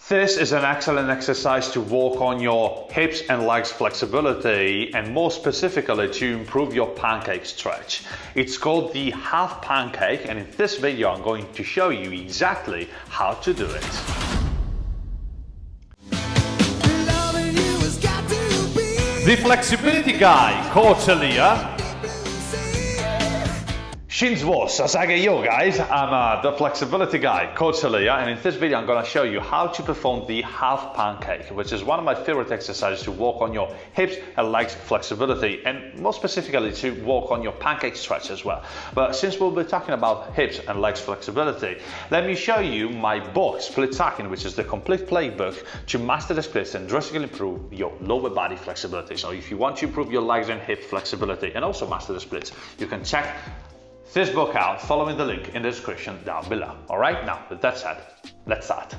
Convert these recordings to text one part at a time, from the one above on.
This is an excellent exercise to work on your hips and legs flexibility and more specifically to improve your pancake stretch. It's called the half pancake, and in this video I'm going to show you exactly how to do it. The flexibility guy, Coach Elia. Shinzvos, Asage yo guys, I'm the flexibility guy, Coach Elia, and in this video I'm going to show you how to perform the half pancake, which is one of my favorite exercises to work on your hips and legs flexibility, and more specifically to work on your pancake stretch as well. But since we'll be talking about hips and legs flexibility, let me show you my book, Split Stacking, which is the complete playbook to master the splits and drastically improve your lower body flexibility. So if you want to improve your legs and hip flexibility and also master the splits, you can check this book out following the link in the description down below. Alright, now with that said, let's start.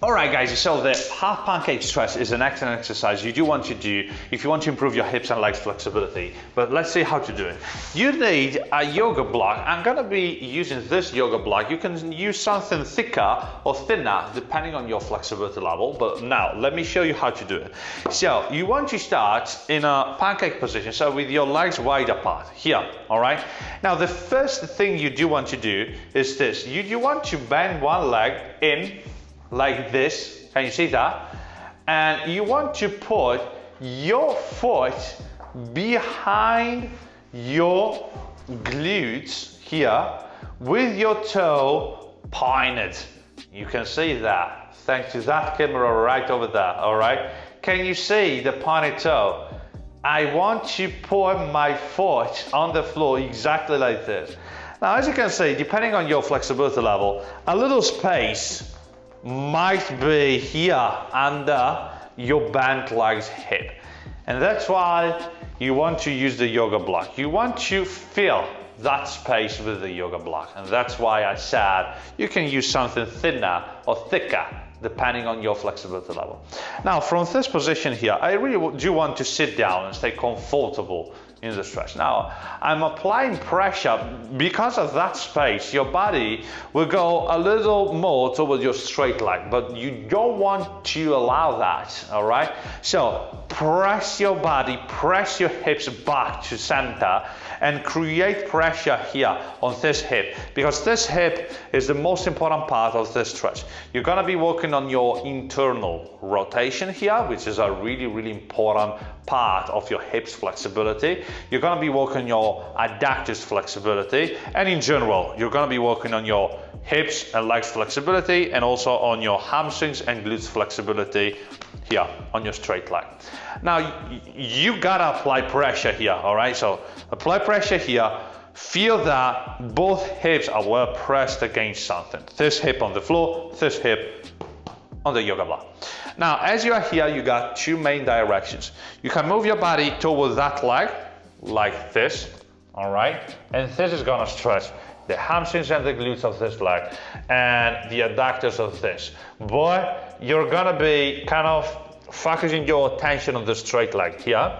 Alright guys, so the half pancake stretch is an excellent exercise you do want to do if you want to improve your hips and legs flexibility. But let's see how to do it. You need a yoga block. I'm going to be using this yoga block. You can use something thicker or thinner depending on your flexibility level. But now let me show you how to do it. So you want to start in a pancake position, so with your legs wide apart here. Alright. Now the first thing you do want to do is this. You want to bend one leg in like this, can you see that? And you want to put your foot behind your glutes here with your toe pointed. You can see that thanks to that camera right over there. All right, can you see the pointed toe? I want to put my foot on the floor exactly like this. Now as you can see, depending on your flexibility level, a little space might be here under your bent legs hip, and that's why you want to use the yoga block. You want to fill that space with the yoga block, and that's why I said you can use something thinner or thicker depending on your flexibility level. Now from this position here, I really do want to sit down and stay comfortable in the stretch. Now I'm applying pressure. Because of that space, your body will go a little more towards your straight leg, but you don't want to allow that. All right, so press your body, press your hips back to center and create pressure here on this hip, because this hip is the most important part of this stretch. You're going to be working on your internal rotation here, which is a really important part of your hips flexibility. You're going to be working on your adductors flexibility, and in general you're going to be working on your hips and legs flexibility, and also on your hamstrings and glutes flexibility here on your straight leg. Now you gotta apply pressure here. All right, so apply pressure here. Feel that both hips are well pressed against something. This hip on the floor, this hip on the yoga block. Now as you are here, you got two main directions. You can move your body towards that leg like this, all right, and this is gonna stretch the hamstrings and the glutes of this leg and the adductors of this. But you're gonna be kind of focusing your attention on the straight leg here,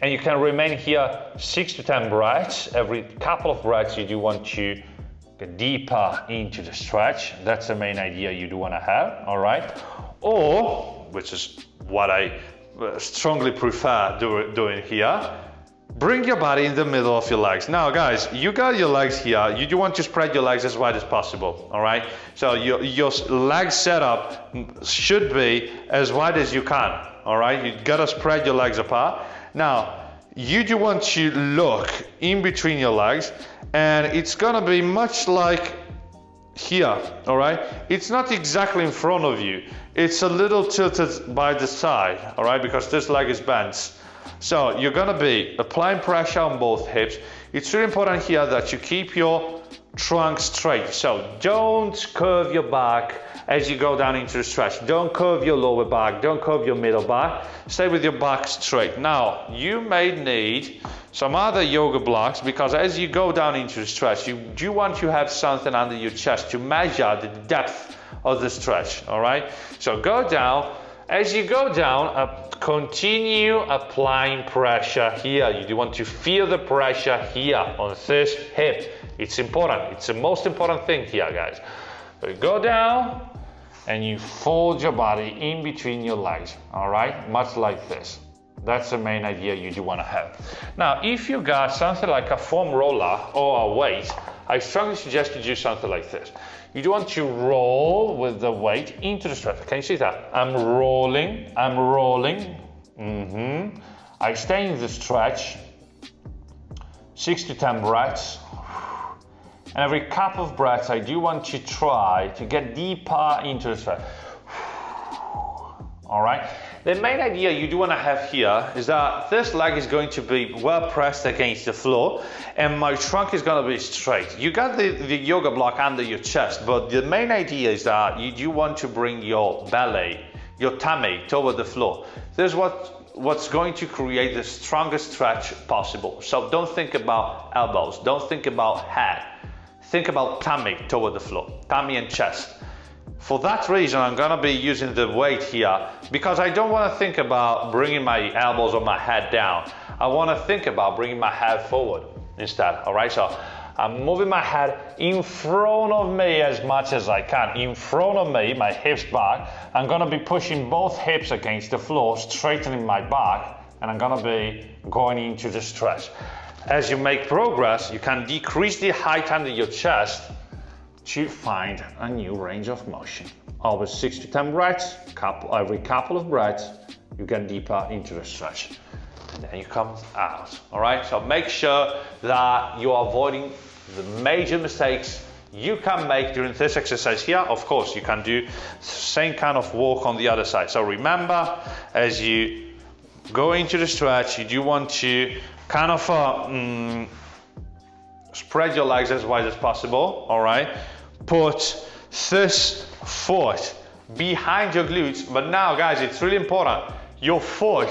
and you can remain here 6 to 10 breaths. Every couple of breaths you do want to get deeper into the stretch. That's the main idea you do want to have. All right, or, which is what I strongly prefer doing here, bring your body in the middle of your legs. Now guys, you got your legs here. You do want to spread your legs as wide as possible. All right, so your leg setup should be as wide as you can. All right, you gotta spread your legs apart. Now you do want to look in between your legs, and it's gonna be much like here. All right, it's not exactly in front of you, it's a little tilted by the side. All right, because this leg is bent. So you're gonna be applying pressure on both hips. It's really important here that you keep your trunk straight. So don't curve your back as you go down into the stretch. Don't curve your lower back, don't curve your middle back. Stay with your back straight. Now you may need some other yoga blocks, because as you go down into the stretch, you do want to have something under your chest to measure the depth of the stretch. All right, so go down. As you go down, continue applying pressure here. You do want to feel the pressure here on this hip. It's important. It's the most important thing here, guys. So you go down, and you fold your body in between your legs, all right? Much like this. That's the main idea you do want to have. Now, if you got something like a foam roller or a weight, I strongly suggest you do something like this. You do want to roll with the weight into the stretch. Can you see that? I'm rolling. I stay in the stretch, 6 to 10 breaths. And every couple of breaths, I do want to try to get deeper into the stretch. All right? The main idea you do want to have here is that this leg is going to be well pressed against the floor and my trunk is going to be straight. You got the yoga block under your chest, but the main idea is that you do want to bring your belly, your tummy toward the floor. This is what's going to create the strongest stretch possible. So don't think about elbows, don't think about head. Think about tummy toward the floor, tummy and chest. For that reason, I'm gonna be using the weight here because I don't wanna think about bringing my elbows or my head down. I wanna think about bringing my head forward instead, all right? So I'm moving my head in front of me as much as I can. In front of me, my hips back. I'm gonna be pushing both hips against the floor, straightening my back, and I'm gonna be going into the stretch. As you make progress, you can decrease the height under your chest to find a new range of motion. Always 6 to 10 breaths, every couple of breaths, you get deeper into the stretch. And then you come out, all right? So make sure that you are avoiding the major mistakes you can make during this exercise here. Of course, you can do the same kind of walk on the other side. So remember, as you go into the stretch, you do want to kind of spread your legs as wide as possible, all right? Put this foot behind your glutes, but now guys, it's really important. Your foot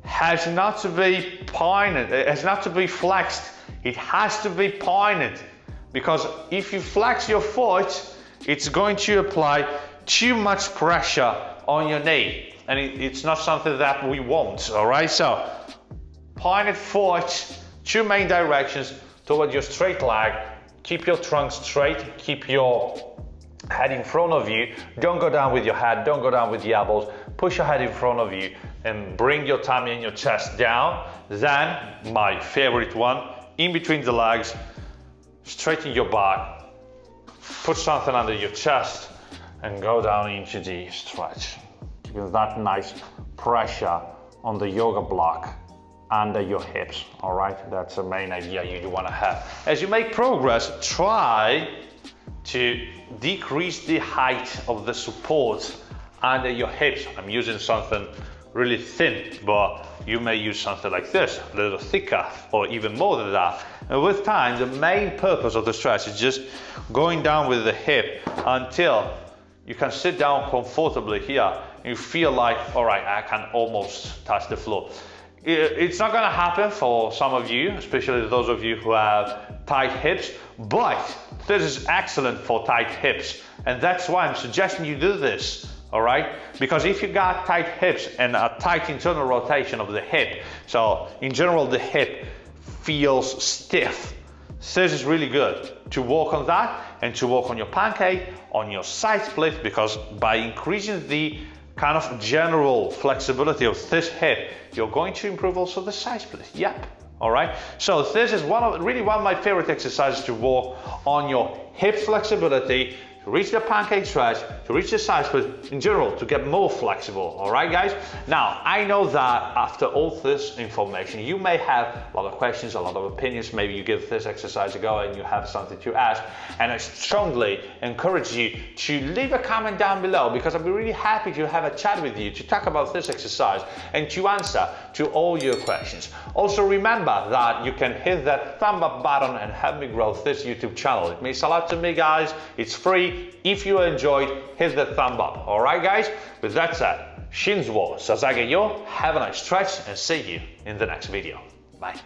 has not to be pointed, it has not to be flexed, it has to be pointed. Because if you flex your foot, it's going to apply too much pressure on your knee. And it's not something that we want, all right? So, pointed foot, two main directions toward your straight leg. Keep your trunk straight, keep your head in front of you. Don't go down with your head, don't go down with the elbows. Push your head in front of you and bring your tummy and your chest down. Then, my favorite one, in between the legs, straighten your back, put something under your chest and go down into the stretch. Keeping that nice pressure on the yoga block under your hips, all right? That's the main idea you want to have. As you make progress, try to decrease the height of the support under your hips. I'm using something really thin, but you may use something like this, a little thicker or even more than that. And with time, the main purpose of the stretch is just going down with the hip until you can sit down comfortably here and you feel like, all right, I can almost touch the floor. It's not gonna happen for some of you, especially those of you who have tight hips, but this is excellent for tight hips. And that's why I'm suggesting you do this, all right? Because if you got tight hips and a tight internal rotation of the hip, so in general, the hip feels stiff. This is really good to work on that and to work on your pancake, on your side split, because by increasing the kind of general flexibility of this hip, you're going to improve also the side split. Yep. All right. So this is really one of my favorite exercises to work on your hip flexibility, to reach the pancake stretch, to reach the side split, in general, to get more flexible. All right, guys? Now, I know that after all this information, you may have a lot of questions, a lot of opinions. Maybe you give this exercise a go and you have something to ask. And I strongly encourage you to leave a comment down below, because I'll be really happy to have a chat with you, to talk about this exercise and to answer to all your questions. Also, remember that you can hit that thumb up button and help me grow this YouTube channel. It means a lot to me, guys. It's free. If you enjoyed, hit the thumb up. All right, guys? With that said, Shinzo Sasage yo, have a nice stretch and see you in the next video. Bye.